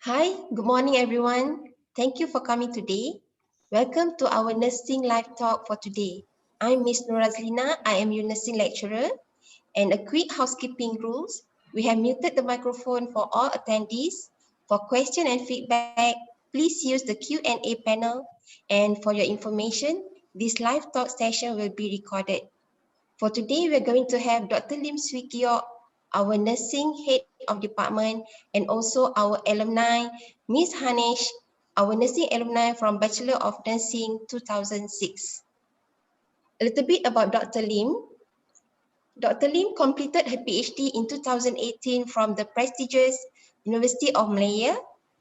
Hi, good morning everyone. Thank you for coming today. Welcome to our nursing live talk for today. I'm Miss Norazlina. I am your nursing lecturer. And a quick housekeeping rules. We have muted the microphone for all attendees. For question and feedback, please use the Q&A panel. And for your information, this live talk session will be recorded. For today, we're going to have Dr. Swee, our nursing head of department, and also our alumni, Ms. Harnesh, our nursing alumni from Bachelor of Nursing 2006. A little bit about Dr. Lim. Dr. Lim completed her PhD in 2018 from the prestigious University of Malaya.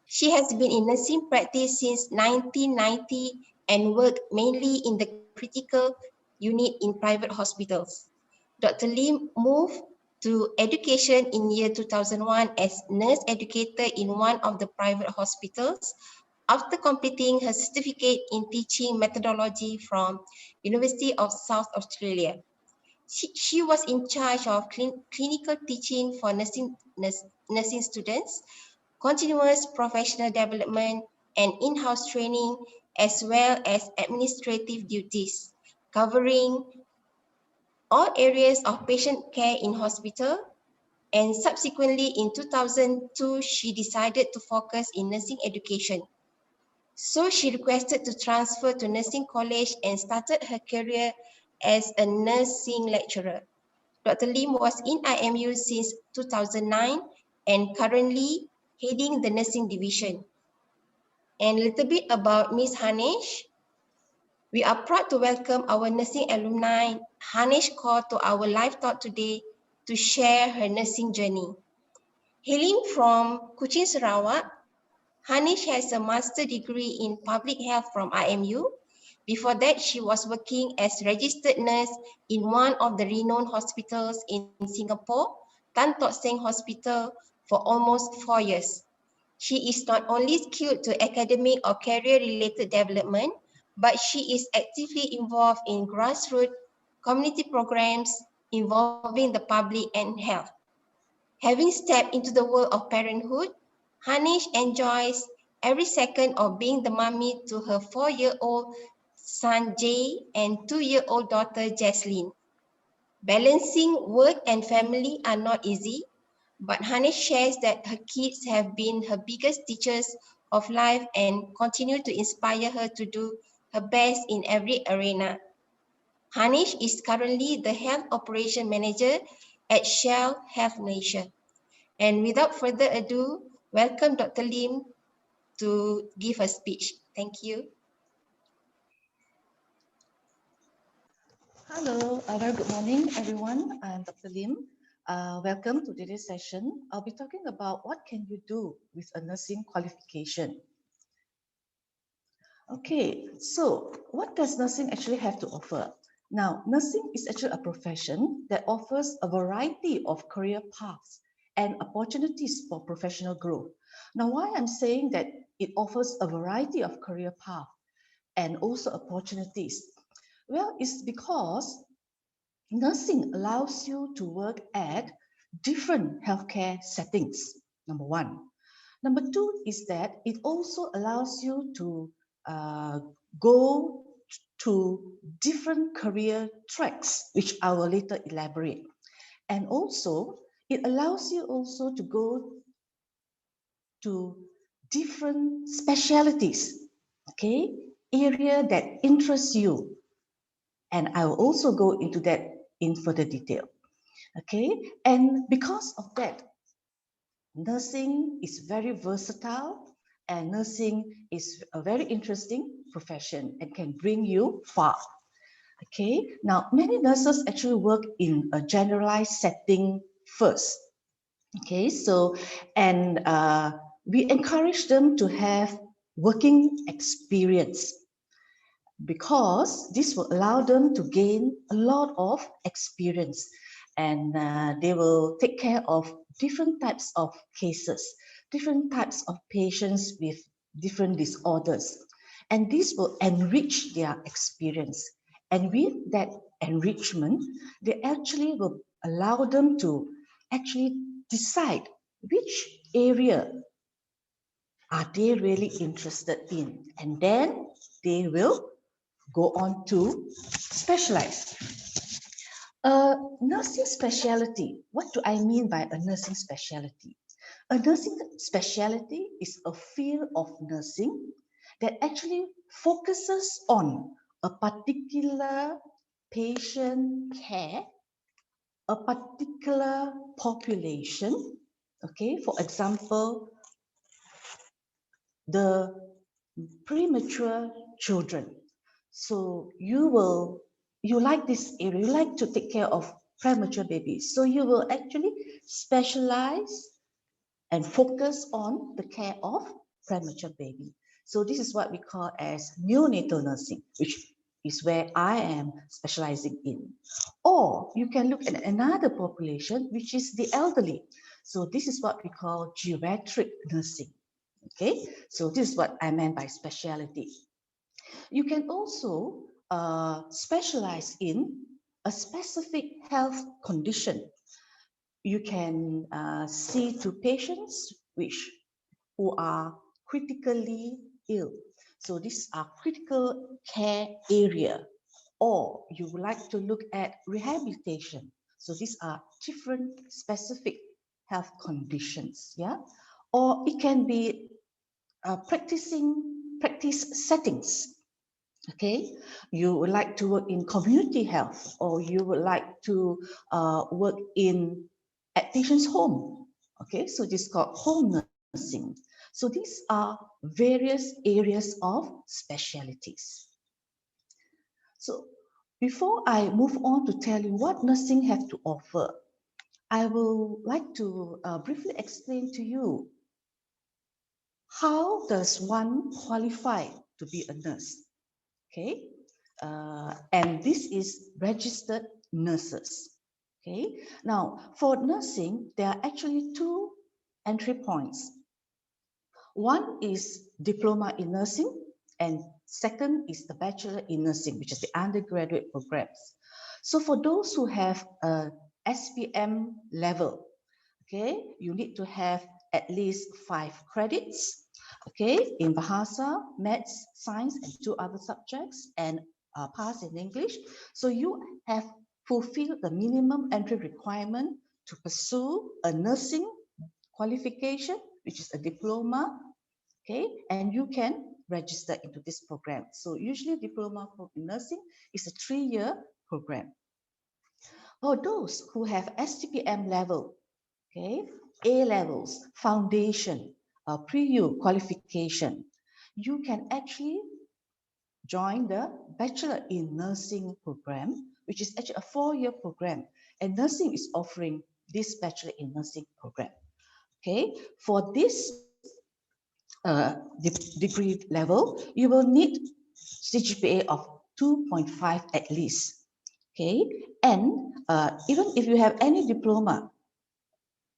She has been in nursing practice since 1990 and worked mainly in the critical unit in private hospitals. Dr. Lim moved to education in year 2001 as nurse educator in one of the private hospitals after completing her certificate in teaching methodology from University of South Australia. She was in charge of clinical teaching for nursing students, continuous professional development, and in-house training, as well as administrative duties, covering all areas of patient care in hospital. And subsequently in 2002, she decided to focus in nursing education. So she requested to transfer to nursing college and started her career as a nursing lecturer. Dr. Lim was in IMU since 2009 and currently heading the nursing division. And a little bit about Ms. Harnesh. We are proud to welcome our nursing alumni, Harnesh Kaur, to our live talk today to share her nursing journey. Hailing from Kuching, Sarawak, Harnesh has a master's degree in public health from IMU. Before that, she was working as registered nurse in one of the renowned hospitals in Singapore, Tan Tock Seng Hospital, for almost 4 years. She is not only skilled to academic or career-related development, but she is actively involved in grassroots community programs involving the public and health. Having stepped into the world of parenthood, Harnesh enjoys every second of being the mommy to her 4-year-old son Jay and 2-year-old daughter Jaslyn. Balancing work and family are not easy, but Harnesh shares that her kids have been her biggest teachers of life and continue to inspire her to do her best in every arena. Harnesh is currently the Health Operation Manager at Shell Health Malaysia. And without further ado, welcome Dr. Lim to give a speech. Thank you. Hello, very good morning, everyone. I'm Dr. Lim. Welcome to today's session. I'll be talking about what can you do with a nursing qualification. Okay, so what does nursing actually have to offer? Now, nursing is actually a profession that offers a variety of career paths and opportunities for professional growth. Now, why I'm saying that it offers a variety of career paths and also opportunities? Well, it's because nursing allows you to work at different healthcare settings, number one. Number two is that it also allows you to go to different career tracks, which I will later elaborate. And also, it allows you also to go to different specialties, okay, area that interests you. And I will also go into that in further detail. Okay, and because of that, nursing is very versatile and nursing is a very interesting profession and can bring you far. Okay, now many nurses actually work in a generalized setting first. Okay, so, and we encourage them to have working experience because this will allow them to gain a lot of experience and they will take care of different types of cases, different types of patients with different disorders. And this will enrich their experience. And with that enrichment, they actually will allow them to actually decide which area are they really interested in? And then they will go on to specialize. Nursing specialty. What do I mean by a nursing specialty? A nursing specialty is a field of nursing that actually focuses on a particular patient care, a particular population. Okay, for example, the premature children. So you like this area, you like to take care of premature babies. So you will actually specialize and focus on the care of premature baby. So this is what we call as neonatal nursing, which is where I am specializing in. Or you can look at another population, which is the elderly. So this is what we call geriatric nursing. Okay, so this is what I meant by specialty. You can also specialize in a specific health condition. You can see to patients who are critically ill. So these are critical care area. Or you would like to look at rehabilitation. So these are different specific health conditions. Yeah. Or it can be practice settings. Okay, you would like to work in community health, or you would like to work in at patient's home. Okay, so this is called home nursing. So these are various areas of specialties. So before I move on to tell you what nursing have to offer, I will like to briefly explain to you how does one qualify to be a nurse. Okay, and this is registered nurses. Okay, now for nursing, there are actually two entry points. One is diploma in nursing, and second is the bachelor in nursing, which is the undergraduate programs. So for those who have a SPM level, okay, you need to have at least 5 credits, okay, in Bahasa, Maths, Science, and 2 other subjects, and pass in English. So you have fulfilled the minimum entry requirement to pursue a nursing qualification, which is a diploma, okay, and you can register into this program. So usually diploma for nursing is a 3-year program. For those who have STPM level, okay, A levels, foundation, pre-U qualification, you can actually join the Bachelor in Nursing program, which is actually a 4-year program. And nursing is offering this Bachelor in Nursing program. Okay, for this degree level, you will need CGPA of 2.5 at least. Okay, and even if you have any diploma,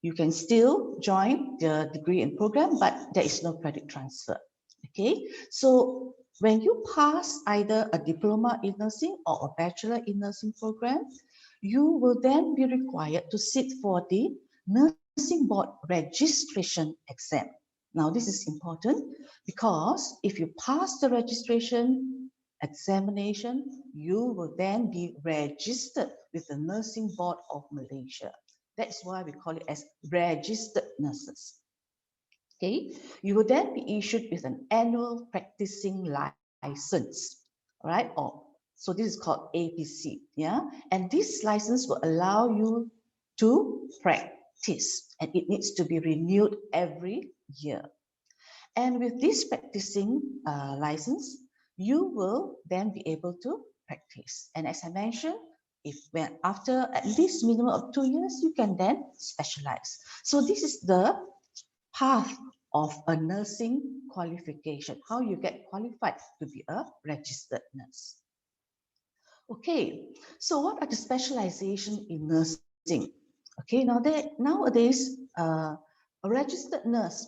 you can still join the degree and program, but there is no credit transfer. Okay, so when you pass either a diploma in nursing or a bachelor in nursing program, you will then be required to sit for the nursing board registration exam. Now, this is important because if you pass the registration examination, you will then be registered with the Nursing Board of Malaysia. That's why we call it as registered nurses. Okay, you will then be issued with an annual practicing license, all right? Or so this is called APC, yeah. And this license will allow you to practice, and it needs to be renewed every year. And with this practicing license, you will then be able to practice. And as I mentioned, if when after at least minimum of 2 years, you can then specialize. So this is the path of a nursing qualification, how you get qualified to be a registered nurse. Okay, so what are the specialization in nursing? Okay, nowadays, a registered nurse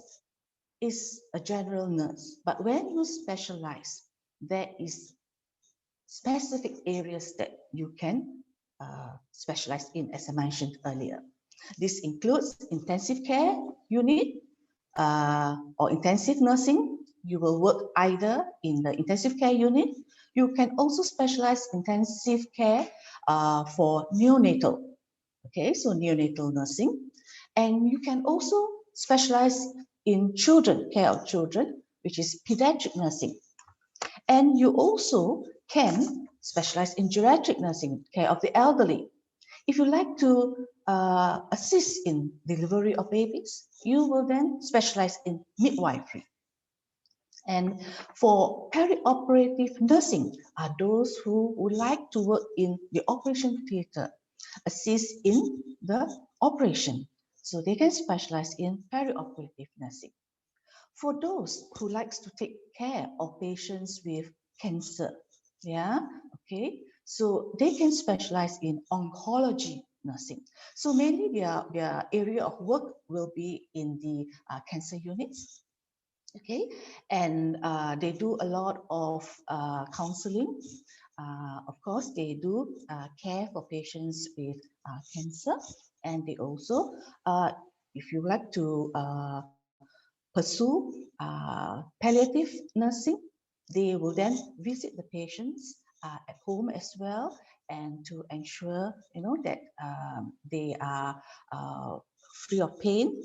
is a general nurse, but when you specialize, there is specific areas that you can specialize in, as I mentioned earlier. This includes intensive care unit, or intensive nursing, you will work either in the intensive care unit. You can also specialize intensive care for neonatal. Okay, so neonatal nursing. And you can also specialize in children, care of children, which is pediatric nursing. And you also can specialize in geriatric nursing, care of the elderly. If you like to assist in delivery of babies, you will then specialize in midwifery. And for perioperative nursing are those who would like to work in the operation theatre, assist in the operation. So they can specialize in perioperative nursing. For those who likes to take care of patients with cancer, yeah, okay, so they can specialize in oncology nursing. So mainly their area of work will be in the cancer units, okay, and they do a lot of counseling. Of course, they do care for patients with cancer, and they also, if you like to pursue palliative nursing, they will then visit the patients at home as well, and to ensure that they are free of pain.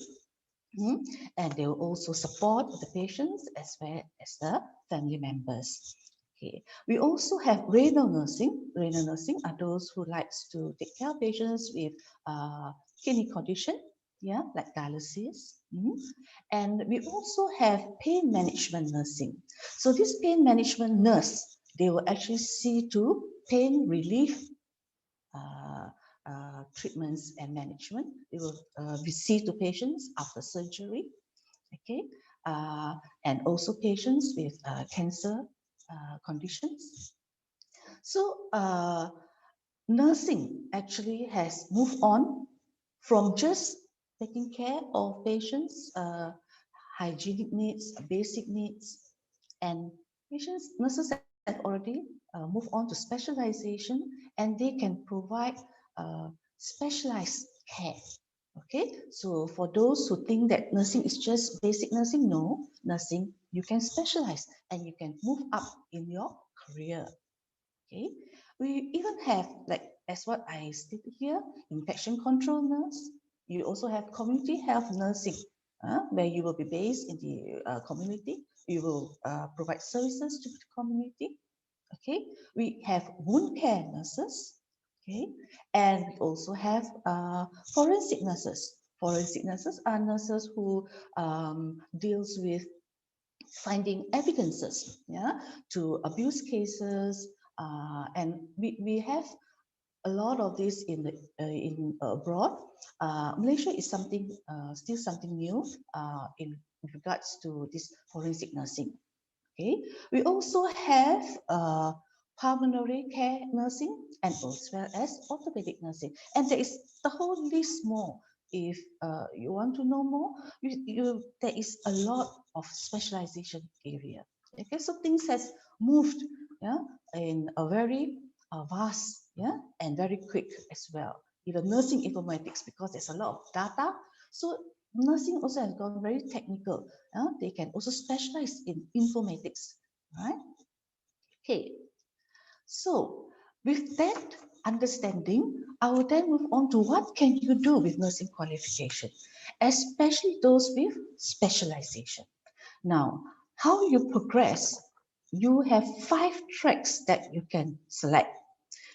And they will also support the patients as well as the family members. Okay. We also have renal nursing. Renal nursing are those who likes to take care of patients with kidney condition, yeah, like dialysis. And we also have pain management nursing. So this pain management nurse, they will actually see to pain relief uh, treatments and management. They will visit to patients after surgery, okay, and also patients with cancer conditions. So nursing actually has moved on from just taking care of patients' hygienic needs, basic needs, and nurses have already moved on to specialization, and they can provide specialized care. Okay, so for those who think that nursing is just basic nursing, no, nursing, you can specialize and you can move up in your career. Okay, we even have, like as what I stated here, infection control nurse. You also have community health nursing, where you will be based in the community. You will provide services to the community. Okay, we have wound care nurses. Okay, and we also have forensic nurses. Forensic nurses are nurses who deals with finding evidences, yeah, to abuse cases, and we have a lot of this in abroad. Malaysia is something still something new in regards to this forensic nursing. Okay, we also have pulmonary care nursing and as well as orthopedic nursing, and there is the whole list more. If you want to know more, there is a lot of specialization area. Okay, so things has moved, yeah, in a very vast, yeah, and very quick as well. Even nursing informatics, because there's a lot of data, so nursing also has gone very technical. They can also specialize in informatics, right? Okay, so with that understanding, I will then move on to what can you do with nursing qualification, especially those with specialization. Now, how you progress, you have 5 tracks that you can select.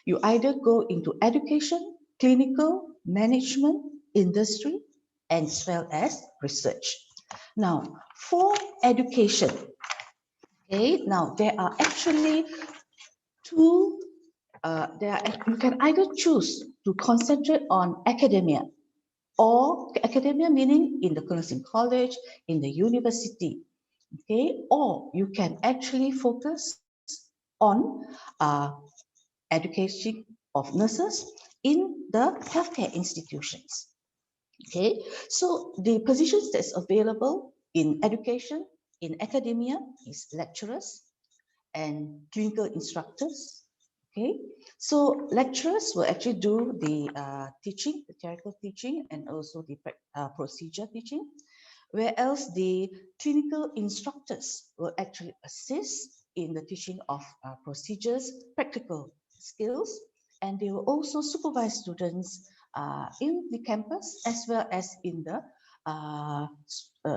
You either go into education, clinical, management, industry, as well as research. Now, for education, okay, now there are actually two, you can either choose to concentrate on academia, or academia meaning in the nursing college, in the university, okay, or you can actually focus on education of nurses in the healthcare institutions. Okay, so the positions that's available in education, in academia, is lecturers and clinical instructors. Okay, so lecturers will actually do the teaching, the theoretical teaching, and also the procedure teaching. whereas the clinical instructors will actually assist in the teaching of procedures, practical skills, and they will also supervise students in the campus as well as in the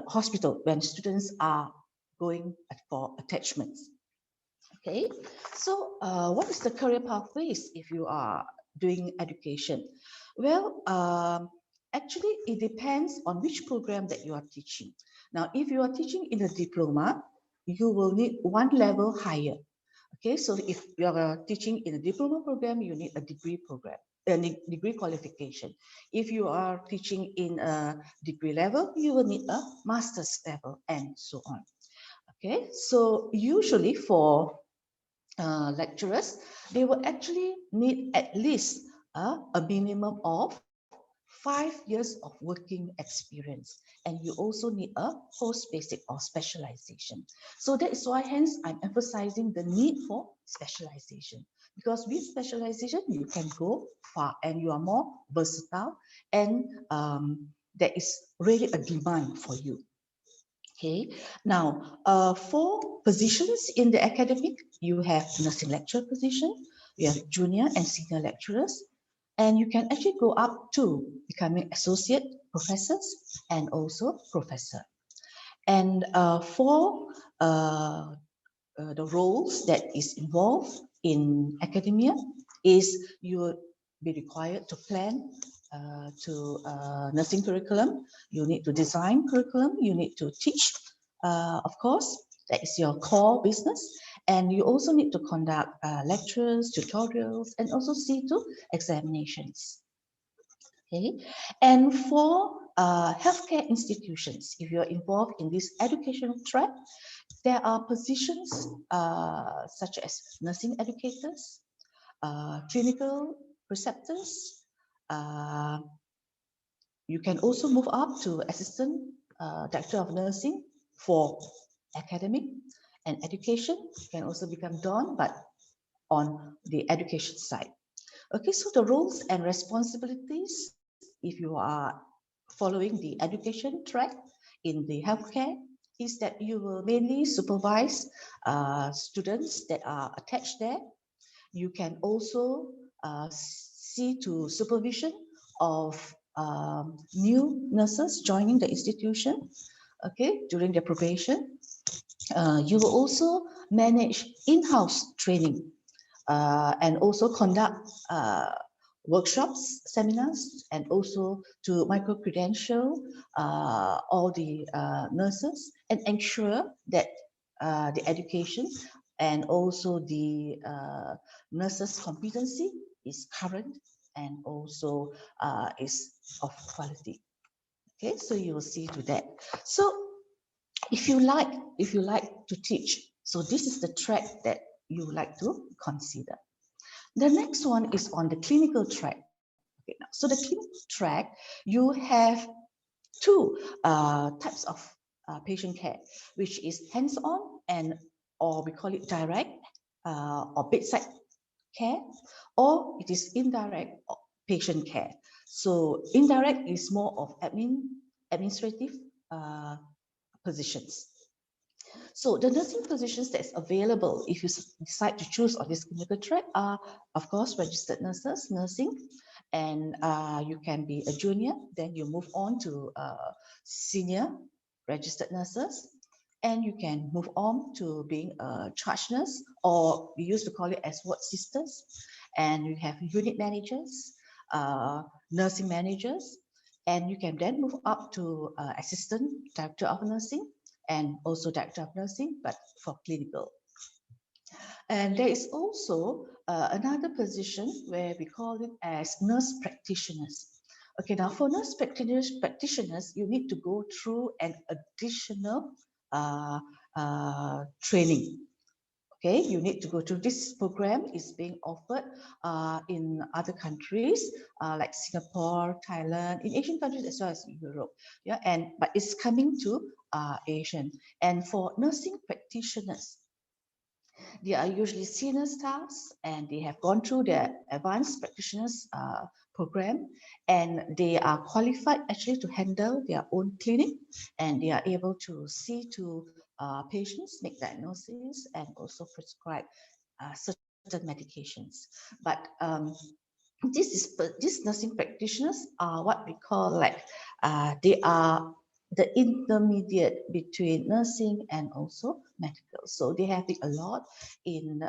hospital when students are going for attachments. Okay, so what is the career pathways if you are doing education? Well, actually, it depends on which program that you are teaching. Now, if you are teaching in a diploma, you will need one level higher. Okay, so if you are teaching in a diploma program, you need a degree program, a degree qualification. If you are teaching in a degree level, you will need a master's level and so on. Okay, so usually for lecturers, they will actually need at least a minimum of 5 years of working experience, and you also need a post basic or specialization. So that is why hence I'm emphasizing the need for specialization, because with specialization you can go far and you are more versatile, and there is really a demand for you. Okay, now for positions in the academic, you have nursing lecturer position, you have junior and senior lecturers, and you can actually go up to becoming associate professors and also professor. And for the roles that is involved in academia is you will be required to plan to nursing curriculum, you need to design curriculum, you need to teach, of course, that is your core business. And you also need to conduct lectures, tutorials, and also see to examinations. Okay, and for healthcare institutions, if you're involved in this educational track, there are positions such as nursing educators, clinical preceptors. Uh, you can also move up to assistant director of nursing for academic and education. You can also become Don, but on the education side. Okay, so the roles and responsibilities, if you are following the education track in the healthcare, is that you will mainly supervise students that are attached there. You can also see to supervision of new nurses joining the institution, okay, during their probation. You will also manage in-house training and also conduct workshops, seminars, and also to micro-credential all the nurses and ensure that the education and also the nurses' competency is current and also is of quality. Okay, so you will see to that. So if you like to teach, so this is the track that you would like to consider. The next one is on the clinical track. Okay, now, so the clinical track, you have two types of patient care, which is hands-on and or we call it direct or bedside care, or it is indirect patient care. So indirect is more of administrative uh, positions. So the nursing positions that's available if you decide to choose on this clinical track are, of course, registered nurses, nursing, and you can be a junior, then you move on to senior registered nurses, and you can move on to being a charge nurse, or we used to call it as ward sisters, and you have unit managers, nursing managers, and you can then move up to assistant director of nursing, and also director of nursing, but for clinical. And there is also another position where we call it as nurse practitioners. Okay, now for nurse practitioners, you need to go through an additional training. Okay, you need to go through this program. Is being offered in other countries like Singapore, Thailand, in Asian countries as well as Europe. Yeah, and but it's coming to Asian. And for nursing practitioners, They are usually senior staffs and they have gone through their advanced practitioners program, and they are qualified actually to handle their own clinic, and they are able to see to patients, make diagnosis, and also prescribe certain medications. But these nursing practitioners are what we call like they are the intermediate between nursing and also medical. So they have it a lot in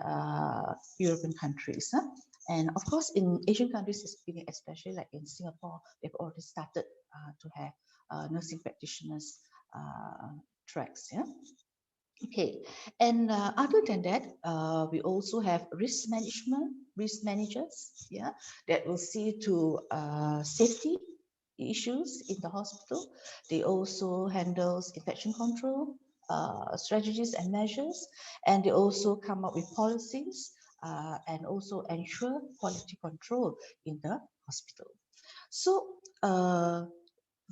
European countries. Huh? And of course, in Asian countries, especially like in Singapore, they've already started to have nursing practitioners tracks. Yeah. Okay, and other than that, we also have risk managers, yeah, that will see to safety issues in the hospital. They also handles infection control strategies and measures, and they also come up with policies and also ensure quality control in the hospital. So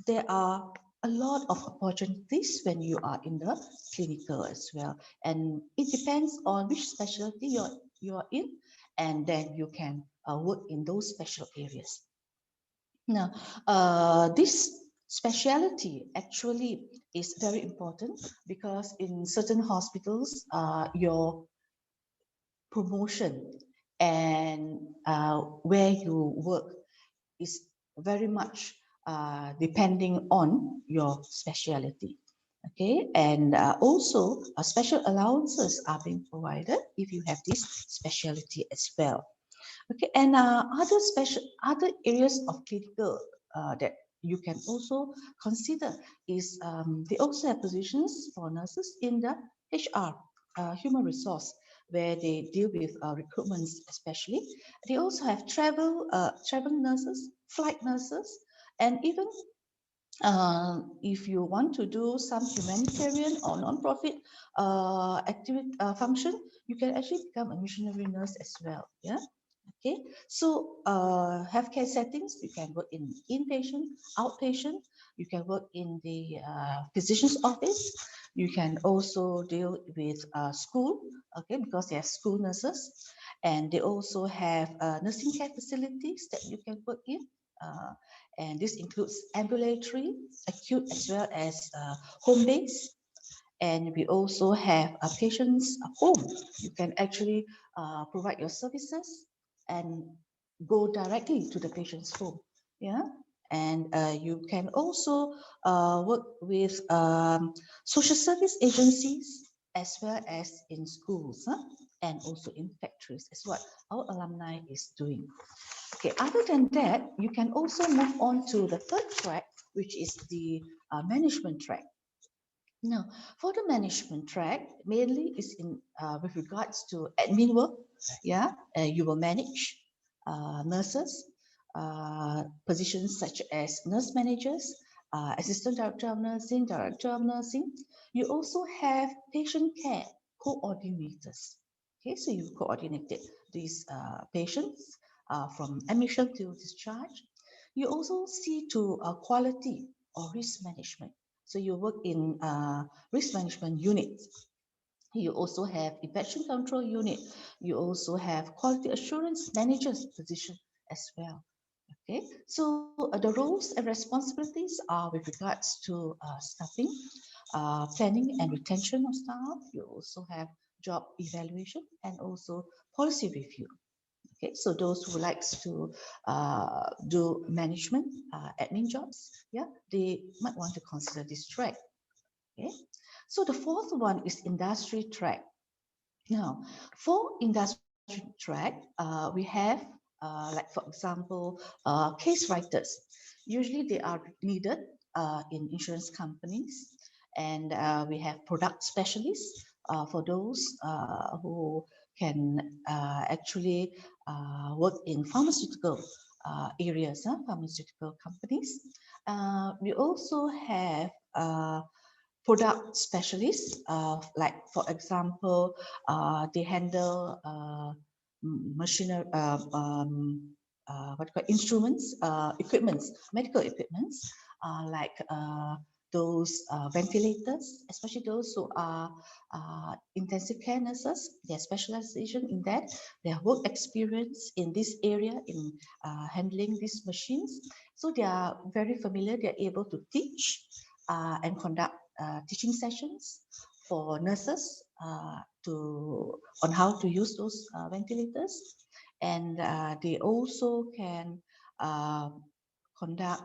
there are a lot of opportunities when you are in the clinical as well, and it depends on which specialty you're in, and then you can work in those special areas. Now, this specialty actually is very important because in certain hospitals, your promotion and where you work is very much depending on your specialty. Okay, and also special allowances are being provided if you have this specialty as well. Okay, and other areas of clinical that you can also consider is they also have positions for nurses in the HR, human resource, where they deal with recruitments especially. They also have travel nurses, flight nurses, and even if you want to do some humanitarian or non-profit activity function, you can actually become a missionary nurse as well. Yeah. Okay. So healthcare settings, you can work in inpatient, outpatient. You can work in the physician's office. You can also deal with school. Okay, because they have school nurses, and they also have nursing care facilities that you can work in. Uh, and this includes ambulatory, acute, as well as home base. And we also have a patient's home. You can actually provide your services and go directly to the patient's home. Yeah. And you can also work with social service agencies as well as in schools, huh? And also in factories. Is what our alumni is doing. Okay, other than that, you can also move on to the third track, which is the management track. Now, for the management track, mainly is in with regards to admin work. Yeah, you will manage nurses, positions such as nurse managers, assistant director of nursing, director of nursing. You also have patient care coordinators. Okay, so you coordinated these patients from admission to discharge. You also see to quality or risk management. So you work in risk management units. You also have infection control unit. You also have quality assurance managers position as well. Okay, so the roles and responsibilities are with regards to staffing, planning and retention of staff. You also have job evaluation and also policy review. Okay, so those who likes to do management, admin jobs, yeah, they might want to consider this track. Okay, so the fourth one is industry track. Now, for industry track, we have like for example, case writers. Usually they are needed in insurance companies, and we have product specialists for those who can actually work in pharmaceutical areas, pharmaceutical companies. We also have product specialists, like for example, they handle machinery, what do you call instruments, equipments, medical equipments, like those ventilators, especially those who are intensive care nurses, their specialization in that, their work experience in this area in handling these machines. So they are very familiar, they are able to teach and conduct teaching sessions for nurses on how to use those ventilators. And they also can conduct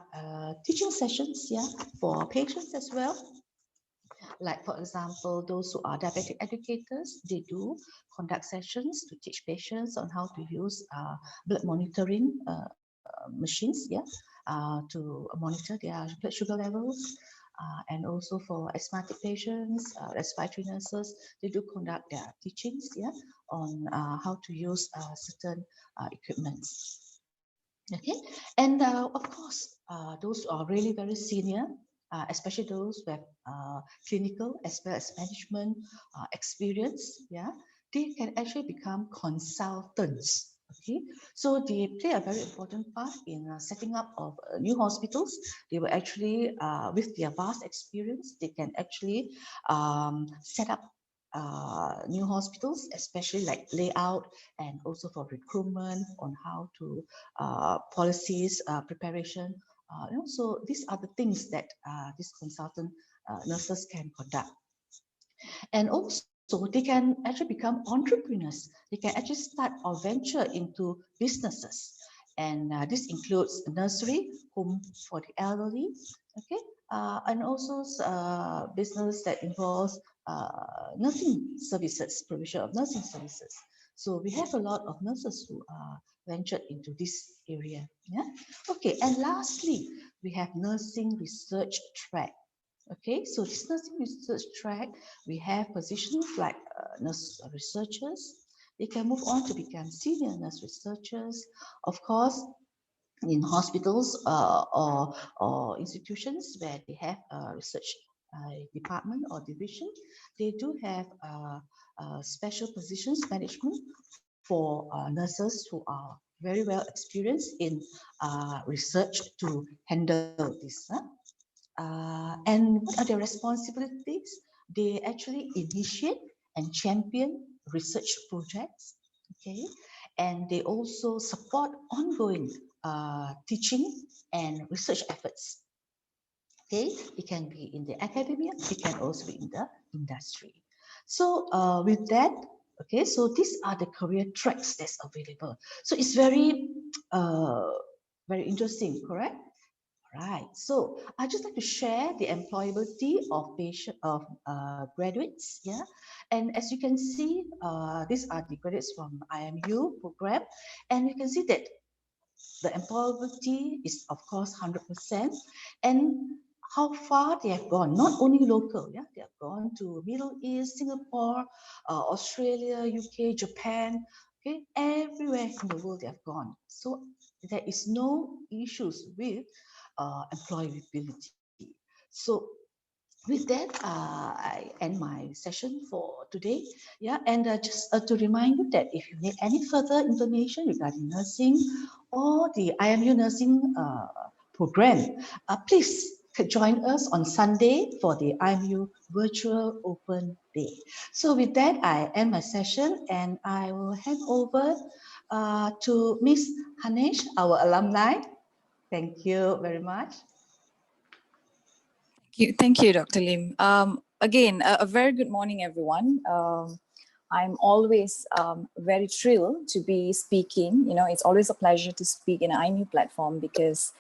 teaching sessions, yeah, for patients as well. Like for example, those who are diabetic educators, they do conduct sessions to teach patients on how to use blood monitoring machines, yeah, to monitor their blood sugar levels. And also for asthmatic patients, respiratory nurses, they do conduct their teachings, yeah, on how to use certain equipments. Okay, and of course, those who are really very senior, especially those who have clinical as well as management experience, yeah, they can actually become consultants. Okay, so they play a very important part in setting up of new hospitals. They will actually, with their vast experience, they can actually set up new hospitals, especially like layout and also for recruitment on how to policies preparation. So these are the things that these consultant nurses can conduct. And also they can actually become entrepreneurs. They can actually start or venture into businesses. And this includes a nursery, home for the elderly, okay, and also business that involves nursing services, provision of nursing services. So we have a lot of nurses who are ventured into this area. Yeah. Okay. And lastly, we have nursing research track. Okay, so this nursing research track, we have positions like nurse researchers. They can move on to become senior nurse researchers. Of course, in hospitals or institutions where they have a research department or division, they do have special positions management for nurses who are very well experienced in research to handle this. And what are their responsibilities? They actually initiate and champion research projects, okay? And they also support ongoing teaching and research efforts, okay? It can be in the academia, it can also be in the industry. So with that, okay, so these are the career tracks that's available. So it's uh, very interesting, correct? Right. So I just like to share the employability of graduates. Yeah, and as you can see, these are the graduates from IMU program, and you can see that the employability is of course 100%, and how far they have gone, not only local, yeah, they have gone to Middle East, Singapore, Australia, UK, Japan, okay, everywhere in the world they have gone. So there is no issues with employability. So with that, I end my session for today. Yeah, and just to remind you that if you need any further information regarding nursing or the IMU nursing program, please join us on Sunday for the IMU virtual open day. So with that, I end my session and I will hand over to Miss Harnesh, our alumni. Thank you very much. Thank you, Dr. Lim. Again, a very good morning, everyone. I'm always very thrilled to be speaking. You know, it's always a pleasure to speak in an IMU platform because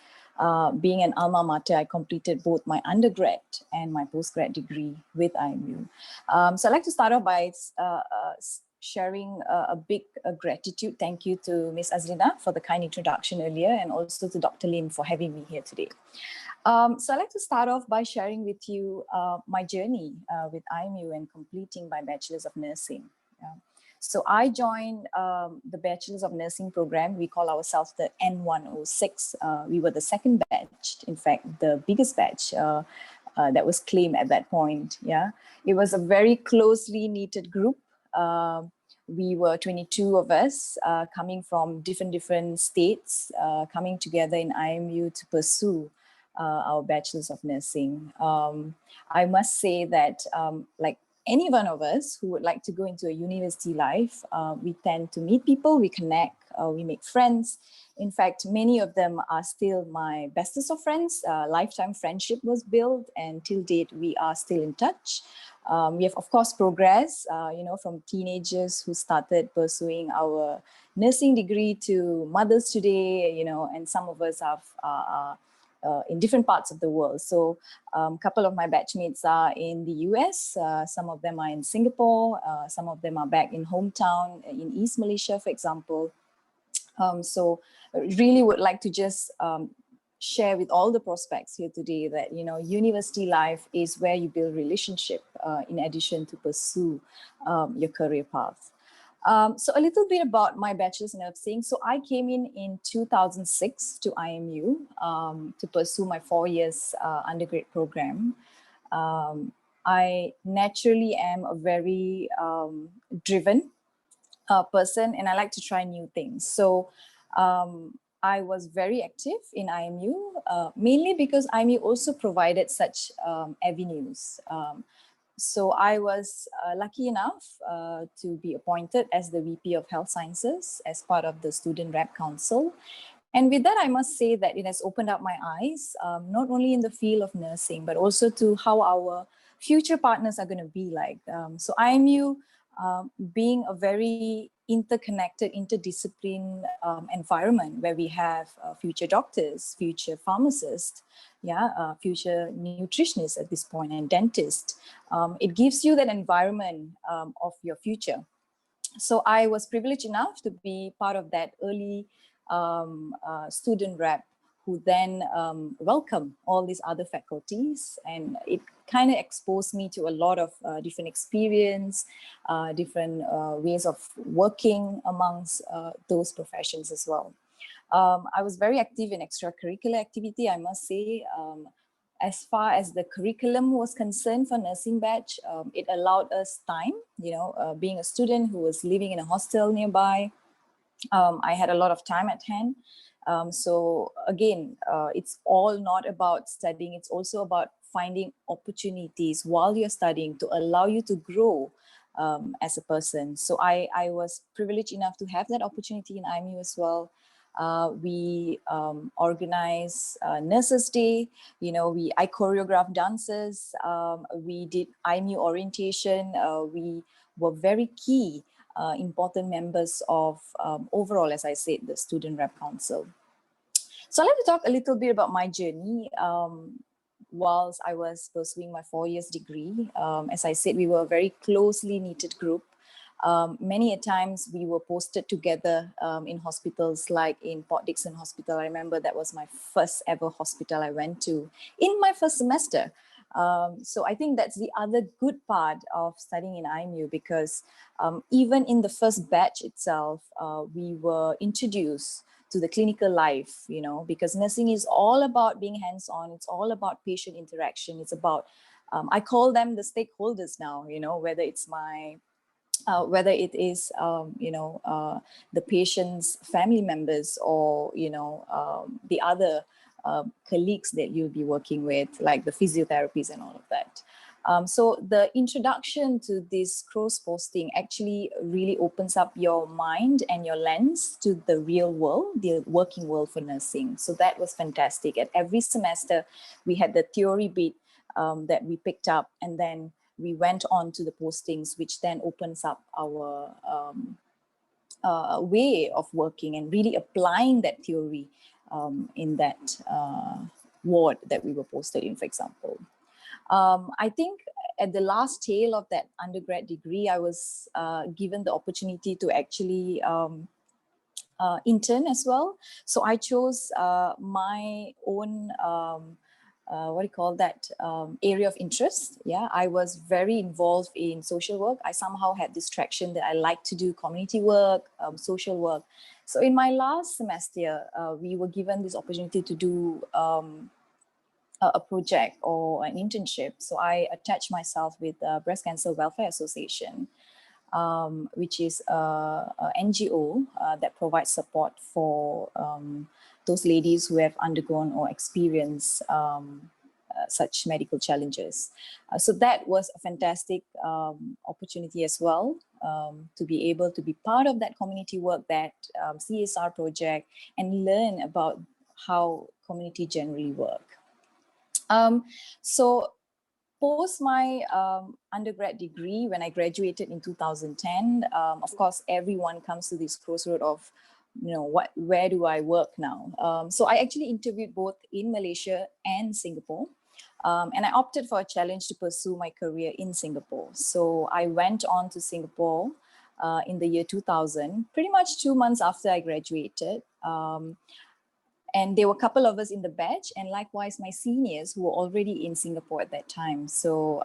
being an alma mater, I completed both my undergrad and my postgrad degree with IMU. So I'd like to start off by sharing a big gratitude. Thank you to Ms. Azlina for the kind introduction earlier, and also to Dr. Lim for having me here today. So I'd like to start off by sharing with you my journey with IMU and completing my Bachelor's of Nursing. So I joined the Bachelor's of Nursing program. We call ourselves the N106. We were the second batch, in fact, the biggest batch that was claimed at that point. Yeah, it was a very closely knitted group. We were 22 of us coming from different states, coming together in IMU to pursue our bachelor's of nursing. I must say that like any one of us who would like to go into a university life, we tend to meet people, we connect, we make friends. In fact, many of them are still my bestest of friends. Lifetime friendship was built, and till date, we are still in touch. We have, of course, progressed, from teenagers who started pursuing our nursing degree to mothers today, and some of us have in different parts of the world. So a couple of my batchmates are in the US, some of them are in Singapore, some of them are back in hometown in East Malaysia, for example. So I really would like to just share with all the prospects here today that, university life is where you build relationship in addition to pursue your career path. So a little bit about my bachelor's in nursing. So I came in 2006 to IMU to pursue my 4 years undergrad program. I naturally am a very driven person, and I like to try new things. So I was very active in IMU, mainly because IMU also provided such avenues. So I was lucky enough to be appointed as the VP of Health Sciences as part of the Student Rep Council. And with that, I must say that it has opened up my eyes, not only in the field of nursing, but also to how our future partners are going to be like. So IMU, being a very interconnected, interdiscipline environment where we have future doctors, future pharmacists, future nutritionists at this point, and dentists. It gives you that environment of your future. So I was privileged enough to be part of that early student rep who then welcome all these other faculties, and it kind of exposed me to a lot of different experience, different ways of working amongst those professions as well. I was very active in extracurricular activity, I must say. As far as the curriculum was concerned for nursing batch, it allowed us time, being a student who was living in a hostel nearby. I had a lot of time at hand. So again, it's all not about studying. It's also about finding opportunities while you're studying to allow you to grow as a person. So I was privileged enough to have that opportunity in IMU as well. We organize Nurses Day. I choreographed dances. We did IMU orientation. We were very key important members of overall, as I said, the Student Rep Council. So I'd like to talk a little bit about my journey whilst I was pursuing my 4 years degree. As I said, we were a very closely knitted group. Many a times we were posted together in hospitals like in Port Dickson Hospital. I remember that was my first ever hospital I went to in my first semester. So I think that's the other good part of studying in IMU, because even in the first batch itself, we were introduced to the clinical life, because nursing is all about being hands-on. It's all about patient interaction. It's about, I call them the stakeholders now, whether it's whether it is, the patient's family members or, the other colleagues that you'll be working with, like the physiotherapies and all of that. So the introduction to this cross posting actually really opens up your mind and your lens to the real world, the working world for nursing. So that was fantastic. At every semester, we had the theory bit that we picked up, and then we went on to the postings, which then opens up our way of working and really applying that theory in that ward that we were posted in, for example. I think at the last tail of that undergrad degree, I was given the opportunity to actually intern as well. So I chose my own area of interest. I was very involved in social work. I somehow had this traction that I like to do community work, social work. So in my last semester, we were given this opportunity to do a project or an internship. So I attached myself with Breast Cancer Welfare Association, which is a NGO that provides support for those ladies who have undergone or experienced such medical challenges. So that was a fantastic opportunity as well, to be able to be part of that community work, that CSR project, and learn about how community generally work. So post my undergrad degree, when I graduated in 2010, of course, everyone comes to this crossroad of, where do I work now? So I actually interviewed both in Malaysia and Singapore. And I opted for a challenge to pursue my career in Singapore. So I went on to Singapore in the year 2000, pretty much 2 months after I graduated. And there were a couple of us in the batch, and likewise my seniors who were already in Singapore at that time. So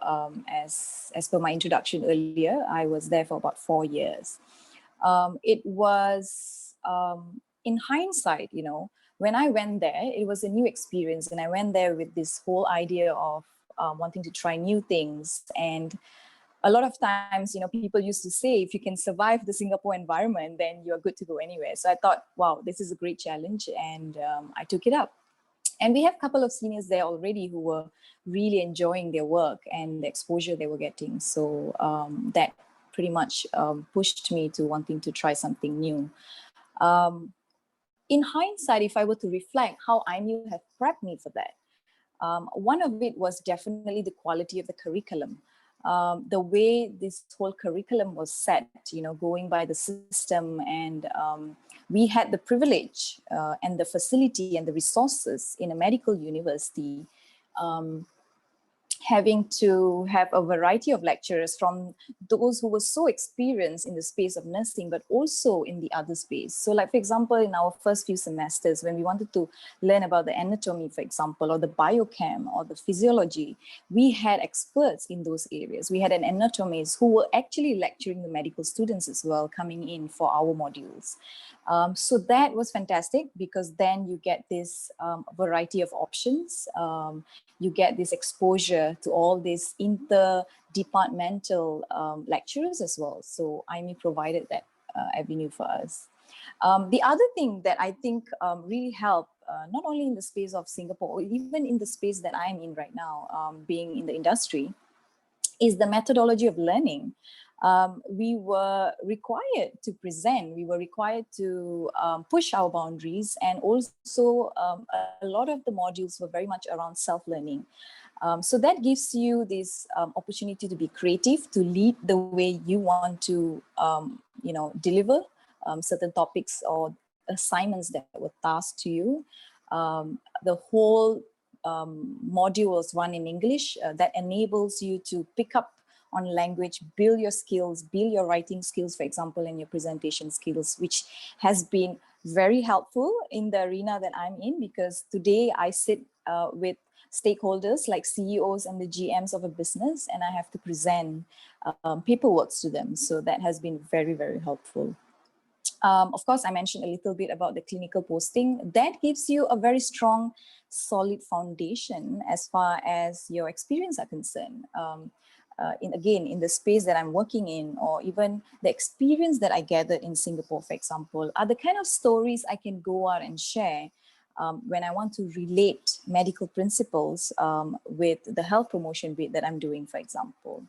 as per my introduction earlier, I was there for about 4 years. It was, in hindsight, when I went there, it was a new experience, and I went there with this whole idea of wanting to try new things. And a lot of times, people used to say, if you can survive the Singapore environment, then you're good to go anywhere. So I thought, wow, this is a great challenge, and I took it up. And we have a couple of seniors there already who were really enjoying their work and the exposure they were getting. So that pretty much pushed me to wanting to try something new. In hindsight, if I were to reflect how I knew have prepped me for that, one of it was definitely the quality of the curriculum. The way this whole curriculum was set, going by the system, and we had the privilege and the facility and the resources in a medical university, having to have a variety of lecturers from those who were so experienced in the space of nursing, but also in the other space. So like, for example, in our first few semesters, when we wanted to learn about the anatomy, for example, or the biochem or the physiology, we had experts in those areas. We had an anatomist who were actually lecturing the medical students as well, coming in for our modules. So that was fantastic, because then you get this variety of options. You get this exposure to all these interdepartmental lecturers as well. So IME provided that avenue for us. The other thing that I think really helped, not only in the space of Singapore, or even in the space that I'm in right now, being in the industry, is the methodology of learning. We were required to present, we were required to push our boundaries, and also a lot of the modules were very much around self-learning. So that gives you this opportunity to be creative, to lead the way you want to, deliver certain topics or assignments that were tasked to you. The whole modules run in English that enables you to pick up on language, build your skills, build your writing skills, for example, and your presentation skills, which has been very helpful in the arena that I'm in, because today I sit with stakeholders like CEOs and the GMs of a business, and I have to present paperwork to them. So that has been very, very helpful. Of course, I mentioned a little bit about the clinical posting. That gives you a very strong, solid foundation as far as your experience are concerned. In the space that I'm working in, or even the experience that I gathered in Singapore, for example, are the kind of stories I can go out and share when I want to relate medical principles with the health promotion bit that I'm doing, for example.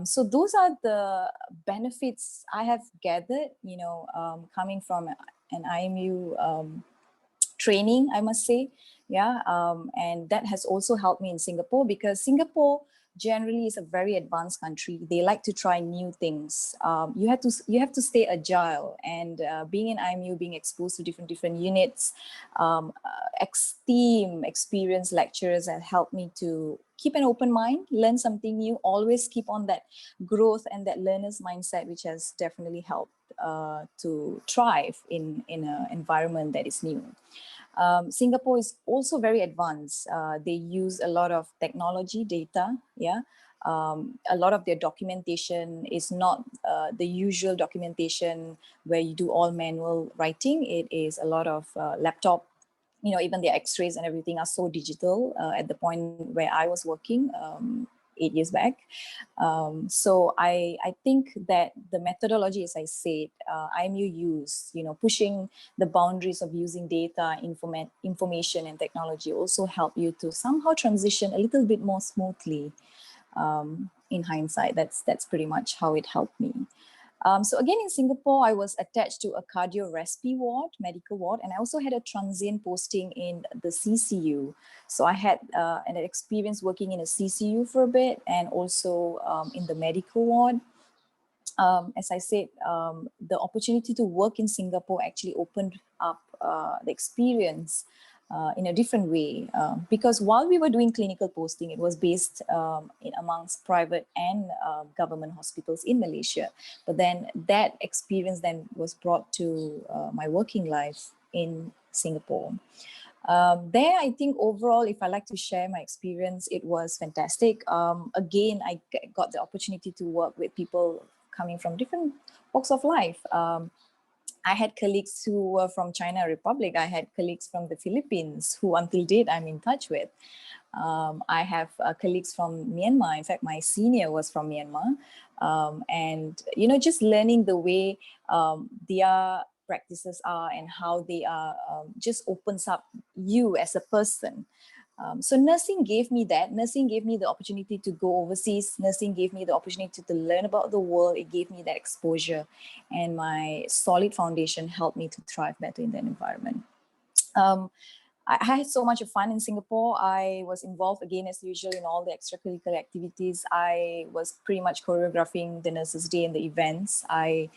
So those are the benefits I have gathered, coming from an IMU training, I must say. Yeah, and that has also helped me in Singapore, because Singapore generally is a very advanced country. They like to try new things. You have to stay agile, and being in IMU, being exposed to different units, team experienced lecturers have helped me to keep an open mind, learn something new, always keep on that growth and that learner's mindset, which has definitely helped to thrive in an environment that is new. Singapore is also very advanced. They use a lot of technology, data, yeah. A lot of their documentation is not the usual documentation where you do all manual writing. It is a lot of laptop, even the x-rays and everything are so digital at the point where I was working. 8 years back. So I think that the methodology, as I said, IMU use, pushing the boundaries of using data, information and technology also help you to somehow transition a little bit more smoothly. In hindsight, that's pretty much how it helped me. So again, in Singapore, I was attached to a cardio-respi ward, medical ward, and I also had a transient posting in the CCU. So I had an experience working in a CCU for a bit and also in the medical ward. As I said, the opportunity to work in Singapore actually opened up the experience in a different way, because while we were doing clinical posting, it was based in amongst private and government hospitals in Malaysia. But then that experience then was brought to my working life in Singapore. There, I think overall, if I like to share my experience, it was fantastic. Again, I got the opportunity to work with people coming from different walks of life. I had colleagues who were from China Republic. I had colleagues from the Philippines who until date I'm in touch with. I have colleagues from Myanmar. In fact, my senior was from Myanmar. And, just learning the way their practices are and how they are just opens up you as a person. So nursing gave me that. Nursing gave me the opportunity to go overseas. Nursing gave me the opportunity to learn about the world. It gave me that exposure, and my solid foundation helped me to thrive better in that environment. I had so much fun in Singapore. I was involved again as usual in all the extracurricular activities. I was pretty much choreographing the Nurses' Day and the events. I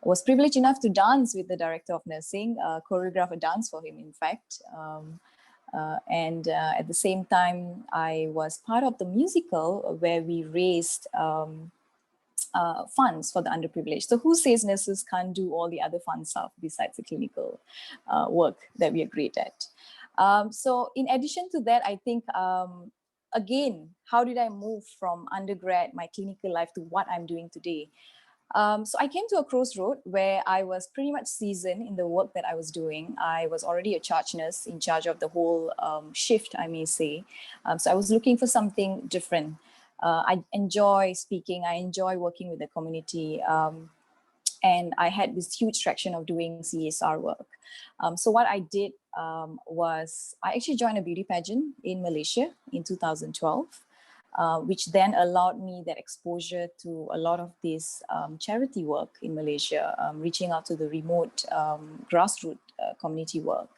was privileged enough to dance with the director of nursing, choreograph a dance for him, in fact. And at the same time, I was part of the musical where we raised funds for the underprivileged. So who says nurses can't do all the other fun stuff besides the clinical work that we are great at? So in addition to that, I think, again, how did I move from undergrad, my clinical life, to what I'm doing today? So I came to a crossroad where I was pretty much seasoned in the work that I was doing. I was already a charge nurse in charge of the whole shift, I may say. So I was looking for something different. I enjoy speaking. I enjoy working with the community. And I had this huge traction of doing CSR work. So what I did was I actually joined a beauty pageant in Malaysia in 2012. Which then allowed me that exposure to a lot of this charity work in Malaysia, reaching out to the remote grassroots community work.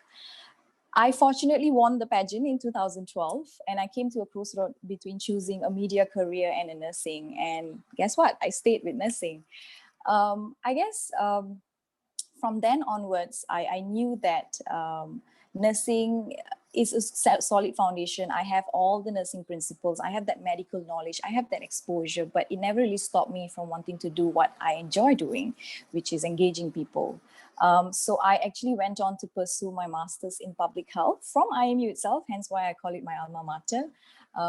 I fortunately won the pageant in 2012, and I came to a crossroad between choosing a media career and a nursing. And guess what? I stayed with nursing. I guess from then onwards, I knew that nursing is a solid foundation. I have all the nursing principles. I have that medical knowledge. I have that exposure, but it never really stopped me from wanting to do what I enjoy doing, which is engaging people. So I actually went on to pursue my master's in public health from IMU itself, hence why I call it my alma mater.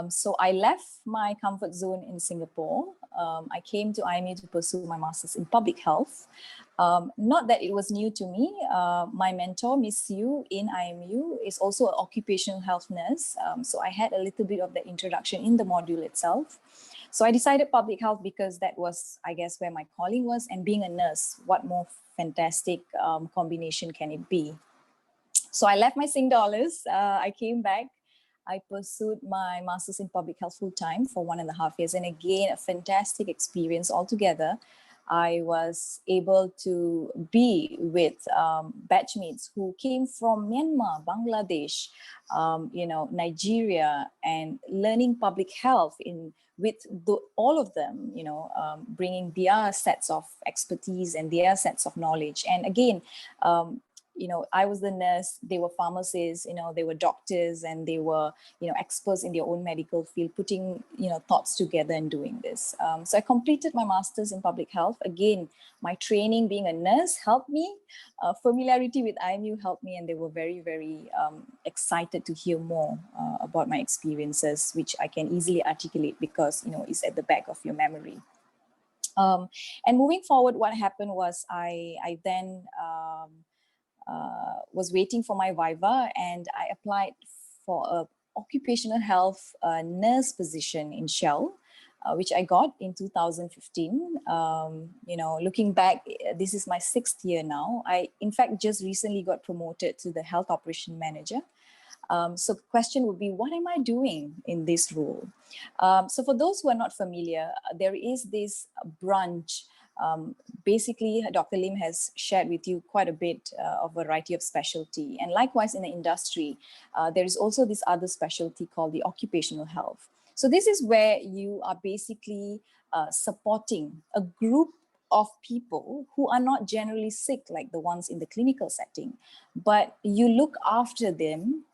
So I left my comfort zone in Singapore. I came to IMU to pursue my master's in public health. Not that it was new to me. My mentor, Miss Yu in IMU, is also an occupational health nurse. So I had a little bit of the introduction in the module itself. So I decided public health because that was, I guess, where my calling was. And being a nurse, what more fantastic combination can it be? So I left my Sing dollars. I came back. I pursued my master's in public health full time for 1.5 years. And again, a fantastic experience altogether. I was able to be with batchmates who came from Myanmar, Bangladesh, Nigeria, and learning public health with all of them, bringing their sets of expertise and their sets of knowledge. And again, I was the nurse, they were pharmacists, they were doctors, and they were, experts in their own medical field, putting, thoughts together and doing this. So I completed my master's in public health. Again, my training being a nurse helped me, familiarity with IMU helped me, and they were very, very excited to hear more about my experiences, which I can easily articulate because, it's at the back of your memory. And moving forward, what happened was I then was waiting for my Viva, and I applied for a occupational health nurse position in Shell. which I got in 2015. Looking back, this is my 6th year now. I, in fact, just recently got promoted to the health operation manager. So the question would be, what am I doing in this role? So for those who are not familiar, there is this branch. Basically, Dr. Lim has shared with you quite a bit of a variety of specialty. And likewise in the industry, there is also this other specialty called the occupational health. So this is where you are basically supporting a group of people who are not generally sick like the ones in the clinical setting, but you look after them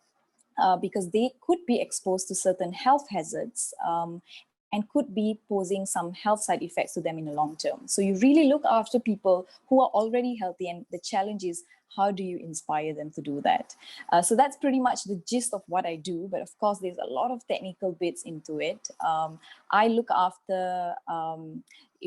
because they could be exposed to certain health hazards and could be posing some health side effects to them in the long term. So you really look after people who are already healthy, and the challenge is, how do you inspire them to do that? So that's pretty much the gist of what I do. But of course, there's a lot of technical bits into it. I look after,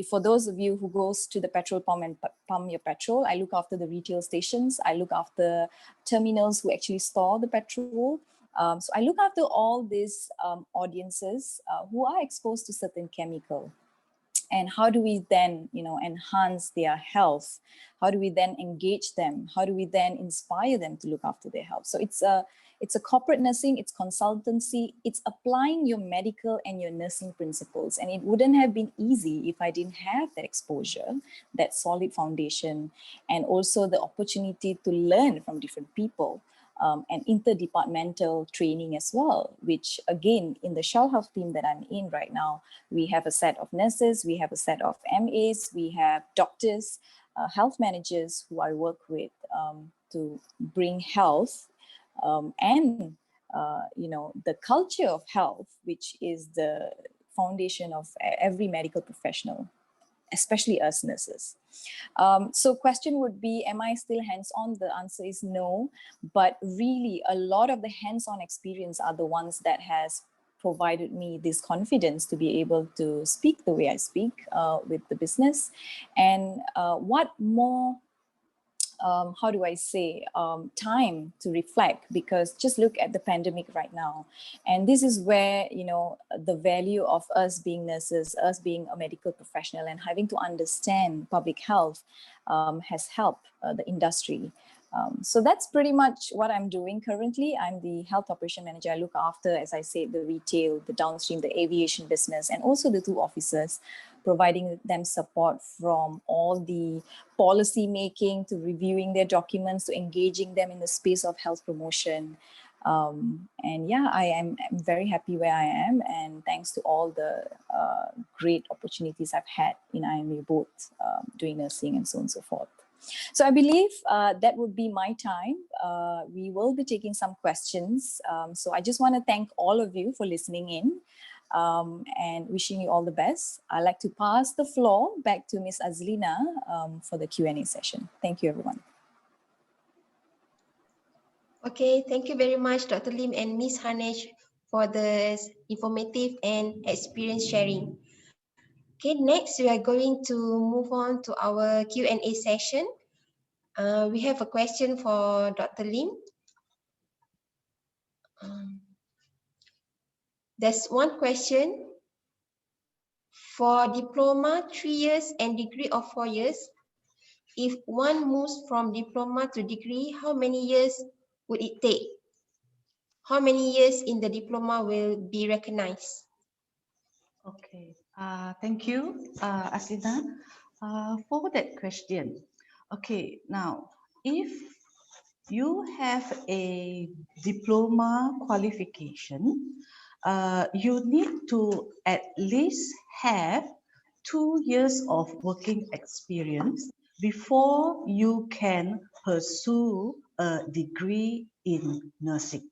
for those of you who goes to the petrol pump and pump your petrol, I look after the retail stations. I look after terminals who actually store the petrol. So I look after all these audiences who are exposed to certain chemical. And how do we then, enhance their health? How do we then engage them? How do we then inspire them to look after their health? So it's a corporate nursing, it's consultancy, it's applying your medical and your nursing principles. And it wouldn't have been easy if I didn't have that exposure, that solid foundation, and also the opportunity to learn from different people. And interdepartmental training as well, which again, in the Shell Health team that I'm in right now, we have a set of nurses, we have a set of MAs, we have doctors, health managers who I work with to bring health and the culture of health, which is the foundation of every medical professional, especially us nurses. So question would be, am I still hands-on? The answer is no, but really a lot of the hands-on experience are the ones that has provided me this confidence to be able to speak the way I speak with the business. And what more how do I say, time to reflect, because just look at the pandemic right now. And this is where, the value of us being nurses, us being a medical professional and having to understand public health has helped the industry. So that's pretty much what I'm doing currently. I'm the health operation manager. I look after, as I said, the retail, the downstream, the aviation business, and also the 2 officers, providing them support from all the policy making to reviewing their documents to engaging them in the space of health promotion. And yeah, I'm very happy where I am, and thanks to all the great opportunities I've had in IMU, both doing nursing and so on and so forth. So I believe that would be my time. We will be taking some questions. So I just want to thank all of you for listening in and wishing you all the best. I'd like to pass the floor back to Ms. Azlina for the Q&A session. Thank you, everyone. Okay, thank you very much, Dr. Lim and Ms. Harnesh, for the informative and experience sharing. Okay, next we are going to move on to our Q&A session. We have a question for Dr. Lim. There's one question. For diploma, 3 years and degree of 4 years, if one moves from diploma to degree, how many years would it take? How many years in the diploma will be recognized? Okay, thank you, Aslina, for that question. Okay, now, if you have a diploma qualification, you need to at least have 2 years of working experience before you can pursue a degree in nursing.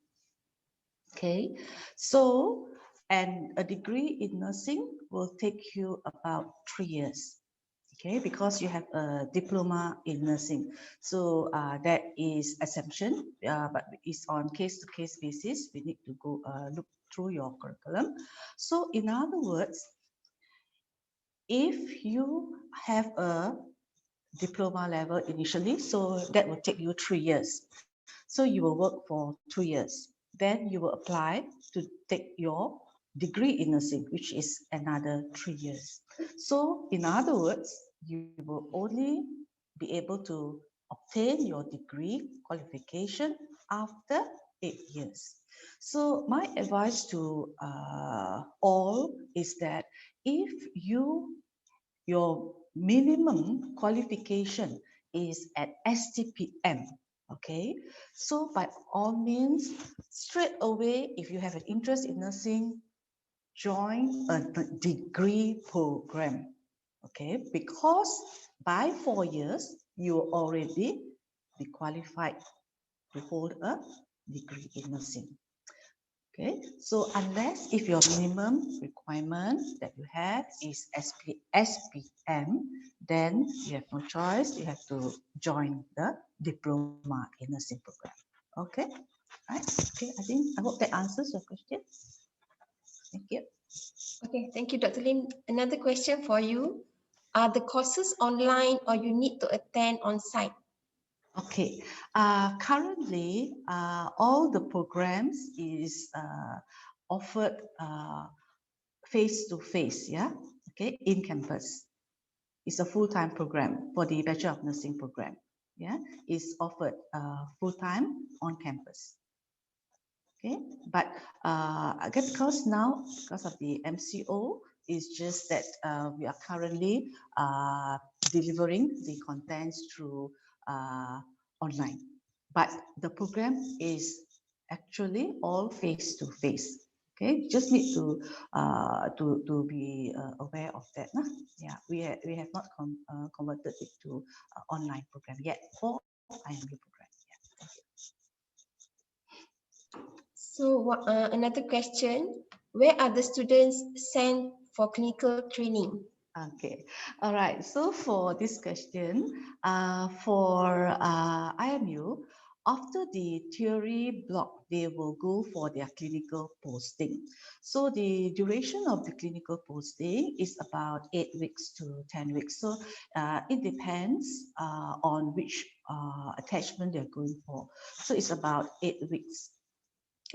Okay, so, and a degree in nursing will take you about 3 years. Okay, because you have a diploma in nursing. So that is assumption, but it's on case-to-case basis. We need to go look through your curriculum. So in other words, if you have a diploma level initially, so that will take you 3 years. So you will work for 2 years. Then you will apply to take your degree in nursing, which is another 3 years. So in other words, you will only be able to obtain your degree qualification after 8 years. So my advice to all is that if your minimum qualification is at STPM, okay, so by all means, straight away, if you have an interest in nursing, join a degree program, okay, because by 4 years, you will already be qualified to hold a degree in nursing. Okay, so unless if your minimum requirement that you have is SPM, then you have no choice. You have to join the diploma in nursing program. Okay, right? Okay, I hope that answers your question. Thank you. Okay, thank you, Dr. Lim. Another question for you. Are the courses online or you need to attend on site? Okay, currently all the programs is offered face to face, yeah, okay, in campus. It's a full-time program for the Bachelor of Nursing program. Yeah, it's offered full-time on campus. Okay, but again, because of the MCO, it's just that we are currently delivering the contents through online. But the program is actually all face to face. Okay, just need to be aware of that. Nah? Yeah, we have not converted it to online program yet for IMU program. So another question, where are the students sent for clinical training? Okay, all right. So for this question, for IMU, after the theory block, they will go for their clinical posting. So the duration of the clinical posting is about 8 weeks to 10 weeks. So it depends on which attachment they're going for. So it's about 8 weeks.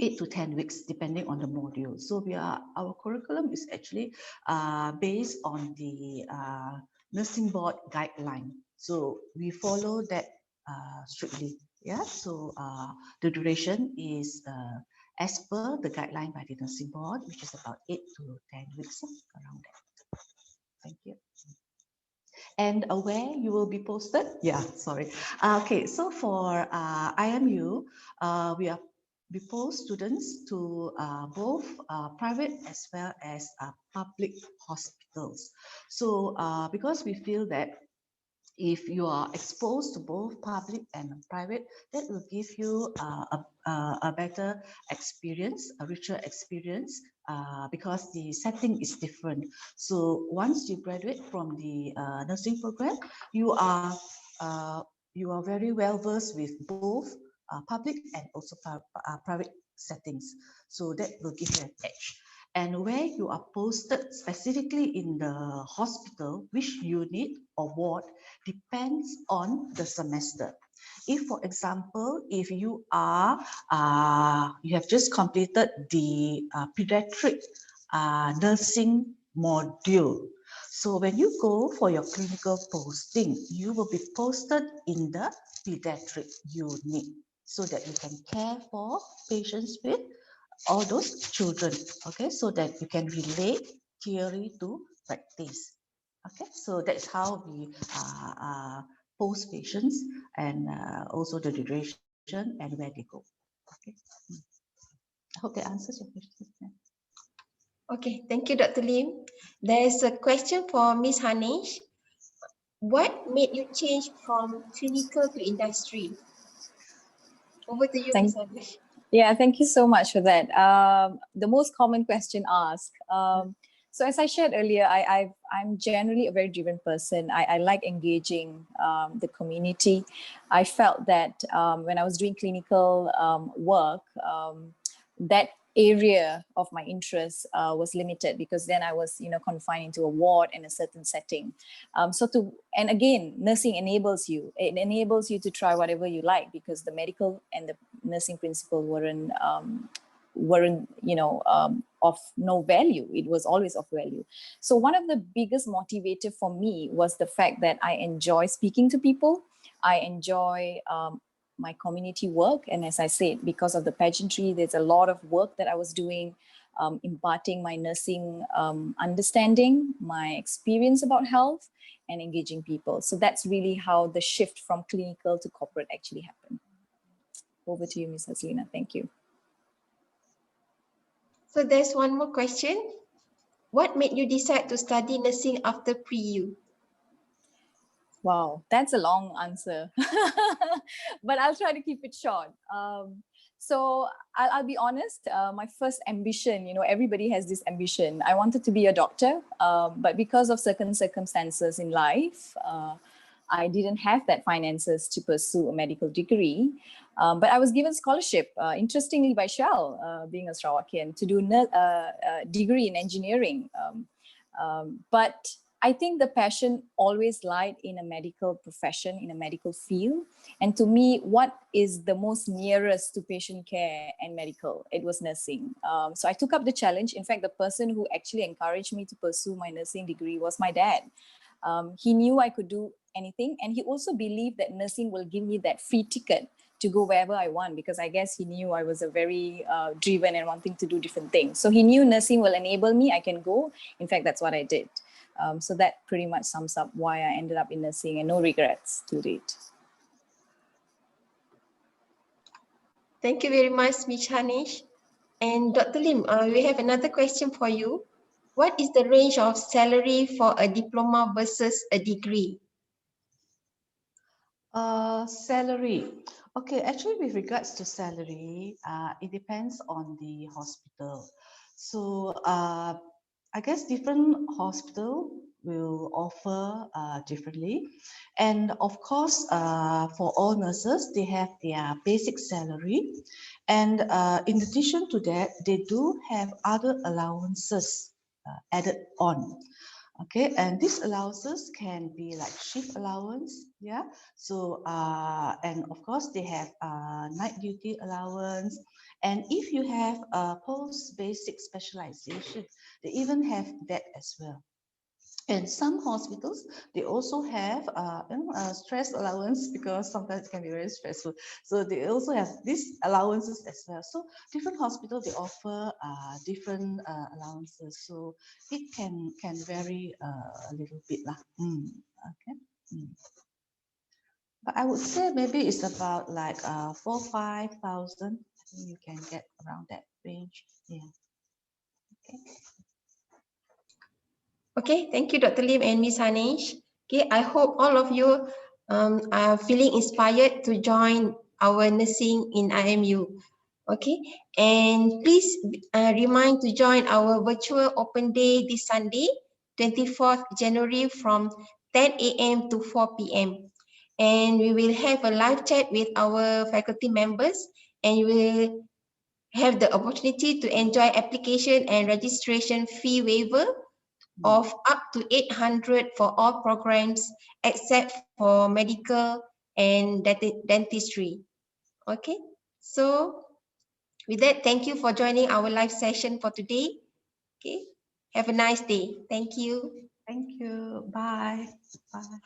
8 to 10 weeks, depending on the module. So our curriculum is actually based on the nursing board guideline. So we follow that strictly. Yeah. So the duration is as per the guideline by the nursing board, which is about 8 to 10 weeks, around that. Thank you. And where you will be posted? Yeah, sorry. Okay, so for IMU, we post students to both private as well as public hospitals. So because we feel that if you are exposed to both public and private, that will give you a better experience, a richer experience, because the setting is different. So once you graduate from the nursing program, you are uh, you are very well versed with both public and also private settings. So that will give you an edge. And where you are posted specifically in the hospital, which unit or ward depends on the semester. If, for example, if you are you have just completed the pediatric nursing module, so when you go for your clinical posting, you will be posted in the pediatric unit so that you can care for patients with all those children, okay, so that you can relate theory to practice. Okay, so that's how we post patients and also the duration and where they go. Okay, I hope that answers your question. Okay, thank you, Dr. Lim. There's a question for Ms. Harnesh. What made you change from clinical to industry? Over to you, Ms. Thank Harnesh. Yeah, thank you so much for that. The most common question asked. So as I shared earlier, I'm generally a very driven person. I like engaging the community. I felt that when I was doing clinical work, that area of my interest was limited because then I was, confined into a ward in a certain setting. And again, nursing enables you. It enables you to try whatever you like because the medical and the nursing principle weren't weren't, of no value. It was always of value. So one of the biggest motivator for me was the fact that I enjoy speaking to people. I enjoy my community work. And as I said, because of the pageantry, there's a lot of work that I was doing, imparting my nursing understanding, my experience about health, and engaging people. So that's really how the shift from clinical to corporate actually happened. Over to you, Ms. Haslina. Thank you. So there's one more question. What made you decide to study nursing after pre-U? Wow, that's a long answer, but I'll try to keep it short. So I'll be honest, my first ambition, everybody has this ambition. I wanted to be a doctor, but because of certain circumstances in life, I didn't have that finances to pursue a medical degree. But I was given scholarship, interestingly by Shell, being a Sarawakian, to do a degree in engineering. But I think the passion always lied in a medical profession, in a medical field. And to me, what is the most nearest to patient care and medical? It was nursing. So I took up the challenge. In fact, the person who actually encouraged me to pursue my nursing degree was my dad. He knew I could do anything. And he also believed that nursing will give me that free ticket to go wherever I want, because I guess he knew I was a very driven and wanting to do different things. So he knew nursing will enable me, I can go. In fact, that's what I did. So that pretty much sums up why I ended up in nursing, and no regrets to date. Thank you very much, Ms. Harnesh. And Dr. Lim, we have another question for you. What is the range of salary for a diploma versus a degree? Salary. Okay, actually, with regards to salary, it depends on the hospital. So I guess different hospital will offer differently. And of course, for all nurses, they have their basic salary. And in addition to that, they do have other allowances added on. Okay, and these allowances can be like shift allowance, yeah. So and of course they have night duty allowance, and if you have a post basic specialization, they even have that as well. And some hospitals, they also have stress allowance, because sometimes it can be very stressful. So they also have these allowances as well. So different hospitals, they offer different allowances. So it can vary a little bit lah. Okay. But I would say maybe it's about like 4,000-5,000. I think you can get around that range. Yeah. Okay. Okay, thank you, Dr. Lim and Ms. Harnesh. Okay, I hope all of you are feeling inspired to join our nursing in IMU. Okay, and please remind to join our virtual open day this Sunday, 24th January from 10 a.m. to 4 p.m. And we will have a live chat with our faculty members, and you will have the opportunity to enjoy application and registration fee waiver of up to 800 for all programs except for medical and dentistry. Okay, so with that, thank you for joining our live session for today. Okay, have a nice day. Thank you. Thank you. Bye. Bye.